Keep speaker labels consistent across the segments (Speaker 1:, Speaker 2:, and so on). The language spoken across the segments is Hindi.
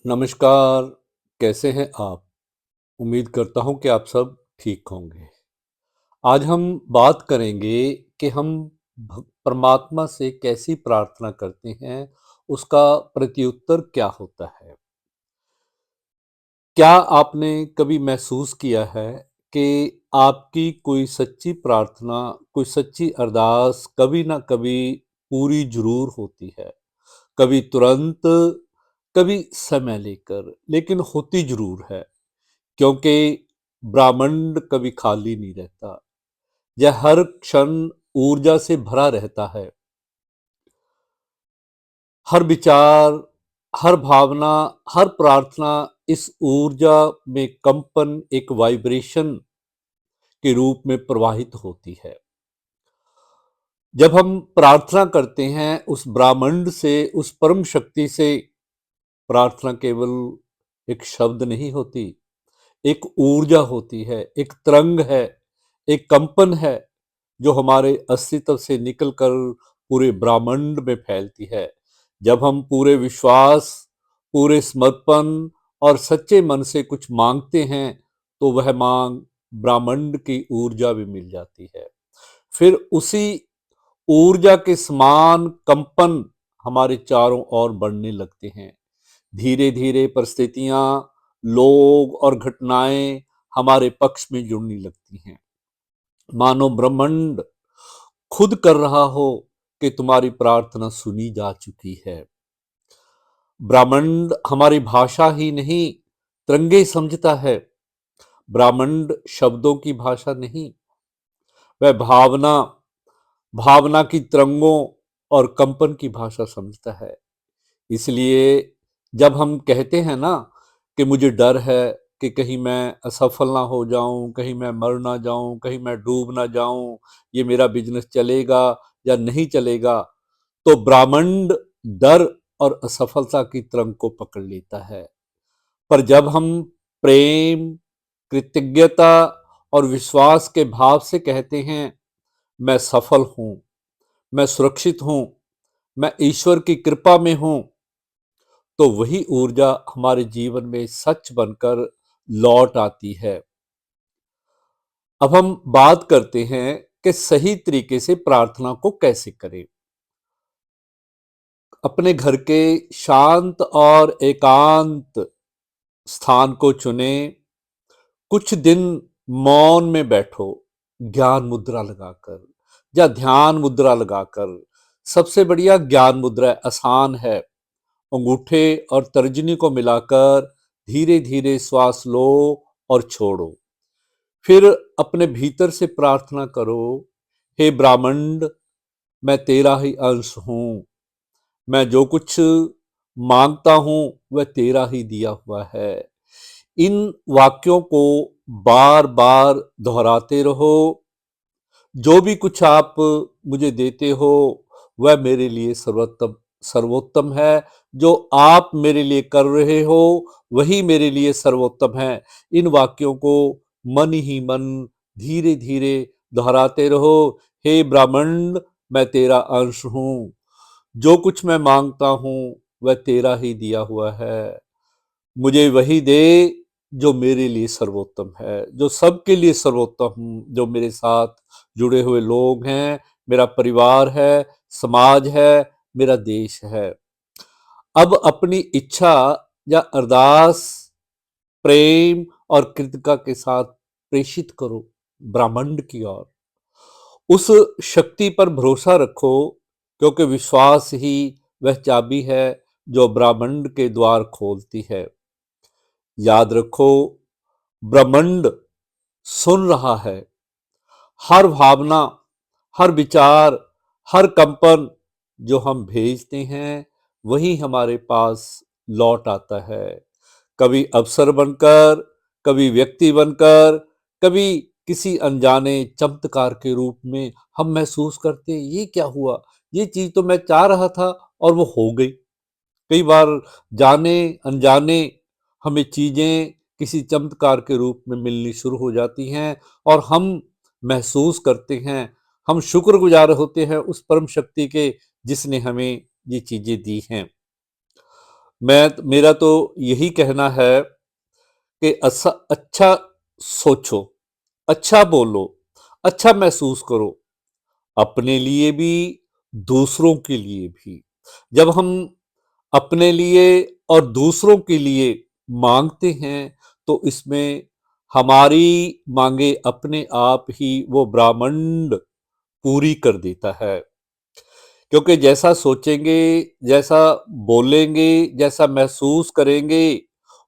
Speaker 1: नमस्कार, कैसे हैं आप? उम्मीद करता हूँ कि आप सब ठीक होंगे। आज हम बात करेंगे कि हम परमात्मा से कैसी प्रार्थना करते हैं, उसका प्रत्युत्तर क्या होता है? क्या आपने कभी महसूस किया है कि आपकी कोई सच्ची प्रार्थना, कोई सच्ची अरदास कभी ना कभी पूरी ज़रूर होती है? कभी तुरंत, कभी समय लेकर, लेकिन होती ज़रूर है। क्योंकि ब्रह्मांड कभी खाली नहीं रहता। यह हर क्षण ऊर्जा से भरा रहता है। हर विचार, हर भावना, हर प्रार्थना इस ऊर्जा में कंपन, एक वाइब्रेशन के रूप में प्रवाहित होती है। जब हम प्रार्थना करते हैं उस ब्रह्मांड से, उस परम शक्ति से, प्रार्थना केवल एक शब्द नहीं होती, एक ऊर्जा होती है, एक तरंग है, एक कंपन है, जो हमारे अस्तित्व से निकलकर पूरे ब्रह्मांड में फैलती है। जब हम पूरे विश्वास, पूरे समर्पण और सच्चे मन से कुछ मांगते हैं, तो वह मांग ब्रह्मांड की ऊर्जा भी मिल जाती है। फिर उसी ऊर्जा के समान कंपन हमारे चारों ओर बढ़ने लगते हैं। धीरे धीरे परिस्थितियां, लोग और घटनाएं हमारे पक्ष में जुड़ने लगती हैं। मानो ब्रह्मांड खुद कर रहा हो कि तुम्हारी प्रार्थना सुनी जा चुकी है। ब्रह्मांड हमारी भाषा ही नहीं, तरंगे समझता है। ब्रह्मांड शब्दों की भाषा नहीं, वह भावना, भावना की तरंगों और कंपन की भाषा समझता है। इसलिए जब हम कहते हैं ना कि मुझे डर है कि कहीं मैं असफल ना हो जाऊं, कहीं मैं मर ना जाऊं, कहीं मैं डूब ना जाऊं, ये मेरा बिजनेस चलेगा या नहीं चलेगा, तो ब्रह्मांड डर और असफलता की तरंग को पकड़ लेता है। पर जब हम प्रेम, कृतज्ञता और विश्वास के भाव से कहते हैं, मैं सफल हूं, मैं सुरक्षित हूं, मैं ईश्वर की कृपा में हूं, तो वही ऊर्जा हमारे जीवन में सच बनकर लौट आती है। अब हम बात करते हैं कि सही तरीके से प्रार्थना को कैसे करें। अपने घर के शांत और एकांत स्थान को चुने। कुछ दिन मौन में बैठो, ज्ञान मुद्रा लगाकर या ध्यान मुद्रा लगाकर। सबसे बढ़िया ज्ञान मुद्रा आसान है। अंगूठे और तर्जनी को मिलाकर धीरे धीरे श्वास लो और छोड़ो। फिर अपने भीतर से प्रार्थना करो, हे ब्रह्मांड, मैं तेरा ही अंश हूं। मैं जो कुछ मांगता हूं वह तेरा ही दिया हुआ है। इन वाक्यों को बार बार दोहराते रहो। जो भी कुछ आप मुझे देते हो वह मेरे लिए सर्वोत्तम सर्वोत्तम है। जो आप मेरे लिए कर रहे हो वही मेरे लिए सर्वोत्तम है। इन वाक्यों को मन ही मन धीरे धीरे दोहराते रहो। हे ब्रह्मांड, मैं तेरा अंश हूँ। जो कुछ मैं मांगता हूँ वह तेरा ही दिया हुआ है। मुझे वही दे जो मेरे लिए सर्वोत्तम है, जो सबके लिए सर्वोत्तम, जो मेरे साथ जुड़े हुए लोग हैं, मेरा परिवार है, समाज है, मेरा देश है। अब अपनी इच्छा या अरदास प्रेम और कृतज्ञता के साथ प्रेषित करो ब्रह्मांड की ओर। उस शक्ति पर भरोसा रखो, क्योंकि विश्वास ही वह चाबी है जो ब्रह्मांड के द्वार खोलती है। याद रखो, ब्रह्मांड सुन रहा है। हर भावना, हर विचार, हर कंपन जो हम भेजते हैं वही हमारे पास लौट आता है। कभी अवसर बनकर, कभी व्यक्ति बनकर, कभी किसी अनजाने चमत्कार के रूप में हम महसूस करते हैं, ये क्या हुआ, ये चीज तो मैं चाह रहा था और वो हो गई। कई बार जाने अनजाने हमें चीजें किसी चमत्कार के रूप में मिलनी शुरू हो जाती हैं और हम महसूस करते हैं, हम शुक्रगुजार होते हैं उस परम शक्ति के जिसने हमें ये चीजें दी हैं। मेरा तो यही कहना है कि अच्छा सोचो, अच्छा बोलो, अच्छा महसूस करो, अपने लिए भी, दूसरों के लिए भी। जब हम अपने लिए और दूसरों के लिए मांगते हैं, तो इसमें हमारी मांगे अपने आप ही वो ब्रह्मांड पूरी कर देता है। क्योंकि जैसा सोचेंगे, जैसा बोलेंगे, जैसा महसूस करेंगे,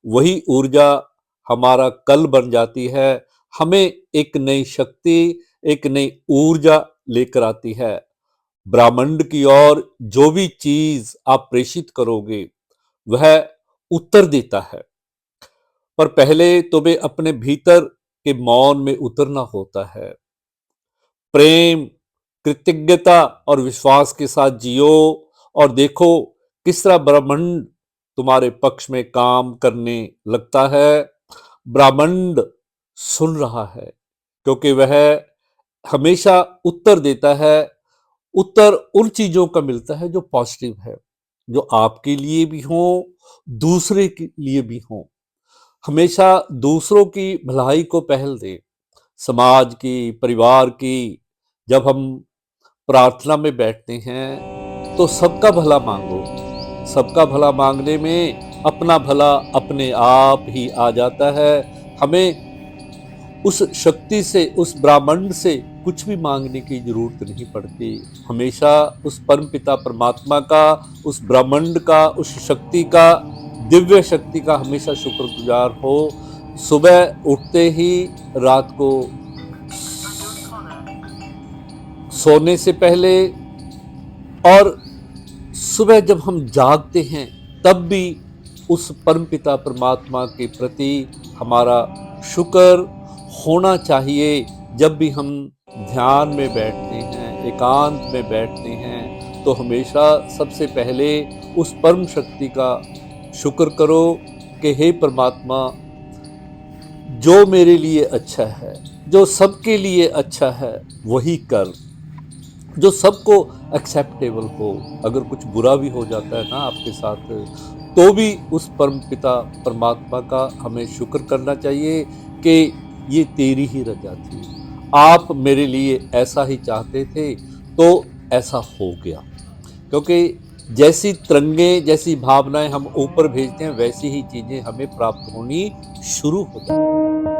Speaker 1: वही ऊर्जा हमारा कल बन जाती है, हमें एक नई शक्ति, एक नई ऊर्जा लेकर आती है। ब्रह्मांड की ओर जो भी चीज आप प्रेषित करोगे, वह उत्तर देता है। पर पहले तुम्हें अपने भीतर के मौन में उतरना होता है। प्रेम, कृतज्ञता और विश्वास के साथ जियो और देखो किस तरह ब्रह्मांड तुम्हारे पक्ष में काम करने लगता है। ब्रह्मांड सुन रहा है, क्योंकि वह हमेशा उत्तर देता है। उत्तर उन चीजों का मिलता है जो पॉजिटिव है, जो आपके लिए भी हो, दूसरे के लिए भी हो। हमेशा दूसरों की भलाई को पहल दें, समाज की, परिवार की। जब हम प्रार्थना में बैठते हैं, तो सबका भला मांगो। सबका भला मांगने में अपना भला अपने आप ही आ जाता है। हमें उस शक्ति से, उस ब्रह्मांड से कुछ भी मांगने की जरूरत नहीं पड़ती। हमेशा उस परम पिता परमात्मा का, उस ब्रह्मांड का, उस शक्ति का, दिव्य शक्ति का हमेशा शुक्रगुजार हो। सुबह उठते ही, रात को सोने से पहले, और सुबह जब हम जागते हैं, तब भी उस परमपिता परमात्मा के प्रति हमारा शुक्र होना चाहिए। जब भी हम ध्यान में बैठते हैं, एकांत में बैठते हैं, तो हमेशा सबसे पहले उस परम शक्ति का शुक्र करो कि हे परमात्मा, जो मेरे लिए अच्छा है, जो सबके लिए अच्छा है, वही कर, जो सबको एक्सेप्टेबल हो। अगर कुछ बुरा भी हो जाता है ना आपके साथ, तो भी उस परम पिता परमात्मा का हमें शुक्र करना चाहिए कि ये तेरी ही रजा थी, आप मेरे लिए ऐसा ही चाहते थे, तो ऐसा हो गया। क्योंकि जैसी तरंगे, जैसी भावनाएं हम ऊपर भेजते हैं, वैसी ही चीजें हमें प्राप्त होनी शुरू हो जाती हैं।